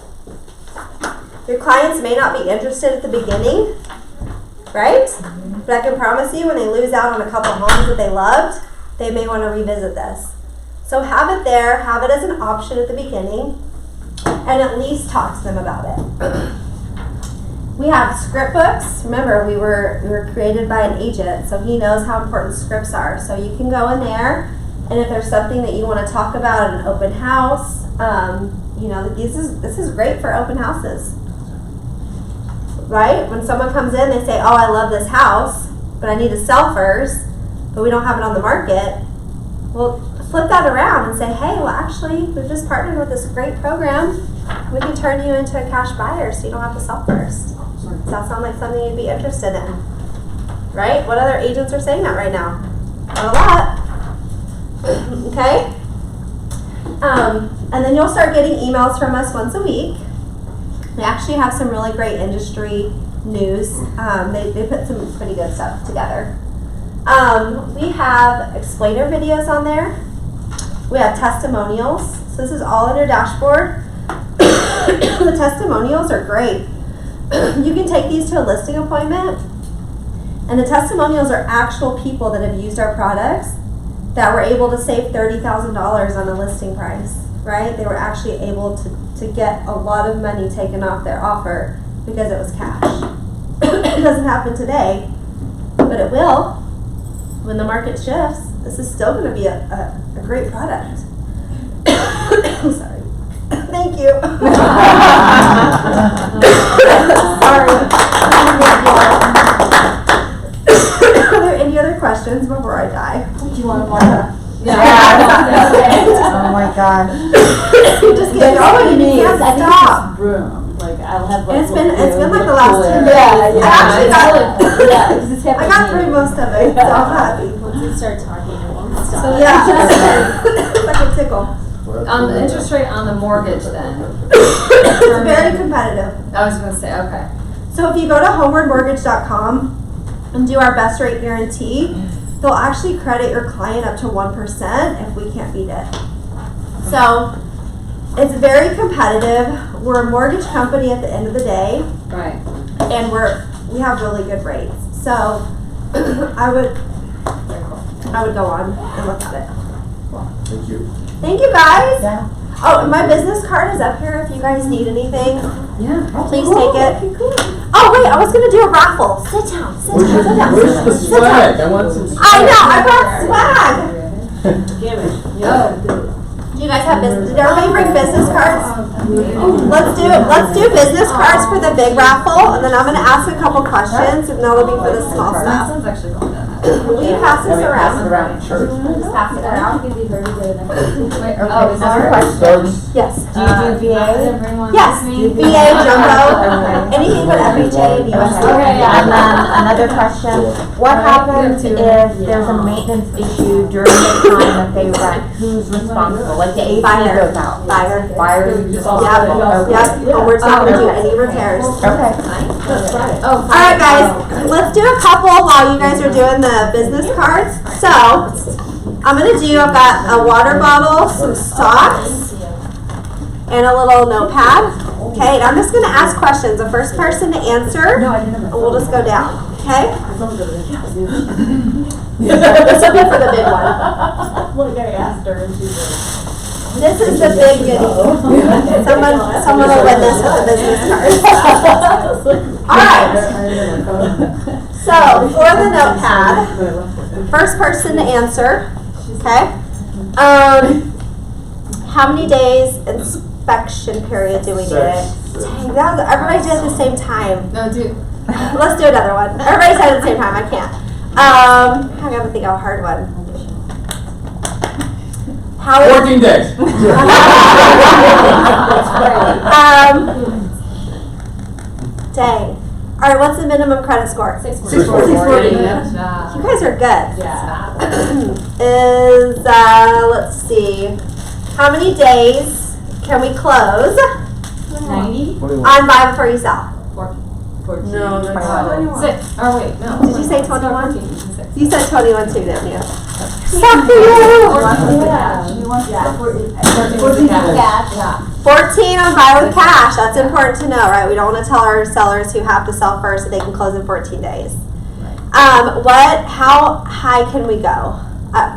Your clients may not be interested at the beginning, right? But I can promise you when they lose out on a couple homes that they loved, they may want to revisit this. So have it there, have it as an option at the beginning, and at least talk to them about it. We have Scriptbooks. Remember, we were created by an agent, so he knows how important scripts are. So you can go in there, and if there's something that you want to talk about at an open house, you know, this is great for open houses. Right? When someone comes in, they say, oh, I love this house, but I need to sell first, but we don't have it on the market. Well, flip that around and say, hey, well, actually, we've just partnered with this great program. We can turn you into a cash buyer so you don't have to sell first. Does that sound like something you'd be interested in? Right? What other agents are saying that right now? Not a lot. Okay? And then you'll start getting emails from us once a week. We actually have some really great industry news. They put some pretty good stuff together. We have explainer videos on there. We have testimonials. So this is all in your dashboard. The testimonials are great. You can take these to a listing appointment, and the testimonials are actual people that have used our products that were able to save $30,000 on a listing price, right? They were actually able to get a lot of money taken off their offer because it was cash. It doesn't happen today, but it will. When the market shifts, this is still going to be a great product. Sorry. Thank you. Sorry. Are there any other questions before I die? Do you want to Oh my gosh. You just get going and you can't stop. Room. Like I'll have like It's been like the last 2 days. I got through most of it, so I'm happy. Once you start talking, it won't stop. So Yeah, it's like a tickle. on the interest rate on the mortgage then? It's very competitive. I was gonna say, okay. So if you go to homewardmortgage.com and do our best rate guarantee, they'll actually credit your client up to 1% if we can't beat it. So it's very competitive. We're a mortgage company at the end of the day. Right. and we have really good rates. So I would go on and look at it. Thank you. Thank you guys. Yeah. Oh, and my business card is up here if you guys need anything. Yeah. Please take it. Oh wait, I was gonna do a raffle. Sit down. Sit down. Where's the Sit down. swag? I want some swag. I know. I brought swag. Oh. Do you guys have business? Did everybody bring business cards? Let's do business cards for the big raffle, and then I'm gonna ask a couple questions, and that'll be for the small My stuff. son's actually going to that. Will you pass this Pass it around? around church. Just pass it around. Wait, Okay, oh, this is a question. Starts. Yes. Do you do VA? Yes. VA, jumbo, anything but FHA and USD. Okay, and then another question, what happens if there's a maintenance issue during the time that they rent? Who's responsible? Like the AC Buyer. goes out. Buyer. Buyer's Yep, responsible. yep. We're not gonna do any repairs. Okay. Oh, Alright guys, let's do a couple while you guys are doing the business cards. So, I've got a water bottle, some socks, and a little notepad. Okay, and I'm just gonna ask questions. The first person to answer, and we'll just go down, okay? This will be for the big one. This is the big goodie. Someone will win this with the business card. Alright. So, for the notepad, first person to answer, okay? How many days inspection period do we do it? Dang, everybody did it at the same time. no, dude. Let's do another one. Everybody said it at the same time. I can't. I gotta think of a hard one. 14 days. Dang. All right, what's the minimum credit score? 640. You guys are good. Yeah. Let's see. How many days can we close 90? on buy before you sell? 14. No, that's not. 6. Oh, wait, no. Did you say 21? 14. You said 21 too, didn't you? Suck for you! 14 on buy with cash. That's important to know, right? We don't want to tell our sellers who have to sell first that they can close in 14 days. How high can we go?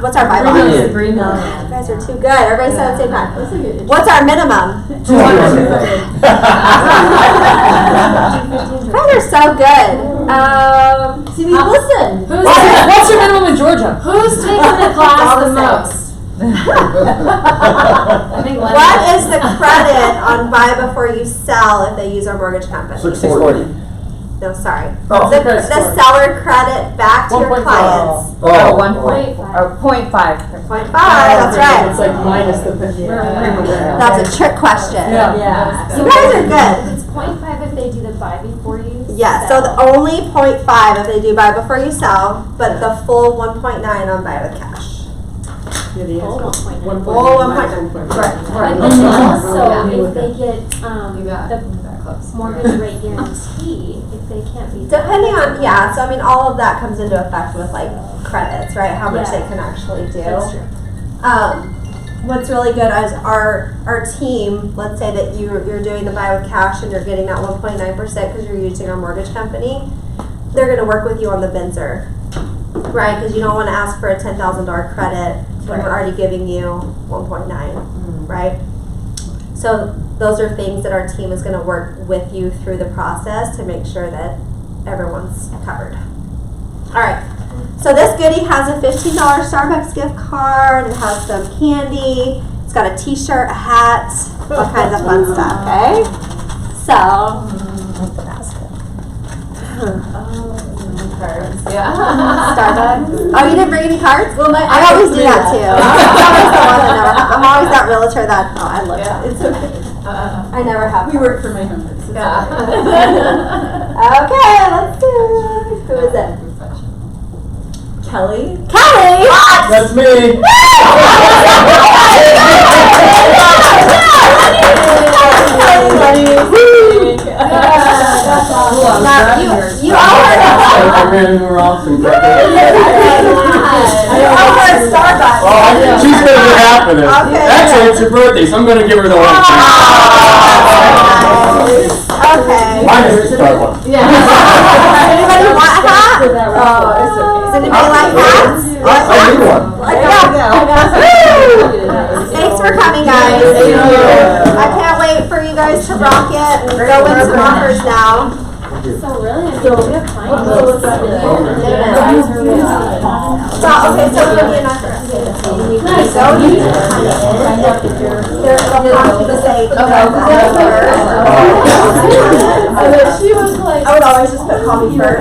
What's our buy box? 3 million. You guys are too good. Everybody said at the same time. What's our minimum? 200. You guys are so good. Listen. What's your minimum in Georgia? Who's taking the class the most? I think What is the credit on buy before you sell if they use our mortgage company? 640. No, sorry. Oh, The seller credit back to your 1.5. clients. Oh, 0.5. .5, that's right. It's like minus the. That's a trick question. Yeah. You guys are good. It's 0.5 if they do the buy before you. Yeah, so the only 0.5 if they do buy before you sell, but the full 1.9 on buy with cash. Full 1.9. Full 1.9. But Right. then also, if they get, You got the that close. mortgage rate guarantee, if they can't be. Depending on, yeah, so I mean, all of that comes into effect with like credits, right? How much they can actually do. That's true. What's really good is our team, let's say that you're doing the buy with cash and you're getting that 1.9% because you're using our mortgage company, they're going to work with you on the BINSR, right? Because you don't want to ask for a $10,000 credit when we're already giving you 1.9, right? So those are things that our team is going to work with you through the process to make sure that everyone's covered. All right. So this goodie has a $15 Starbucks gift card. It has some candy. It's got a t-shirt, a hat, all kinds of fun stuff, okay? So, Starbucks. Oh, you didn't bring any cards? Well, I always do that too. I'm always that realtor that, oh, I love that. It's okay. I never have. We work for my hundreds. Okay, let's do it. Who is it? Kelly? Kelly! That's me. That's You all are. I ran her off some crackers. You all are a Starbucks. Oh, she's gonna be half of this. Okay. Actually, it's her birthday, so I'm gonna give her the whole thing. Okay. Minus the Starbucks. Anybody want a hat? Does anybody like hats? I need one. Thanks for coming, guys. I can't wait for you guys to rock it and go win some offers now. So really, I mean, we have clients. Well, okay, so we'll be enough for us. So you need to come in. There'll have to say, I would always just put call me first.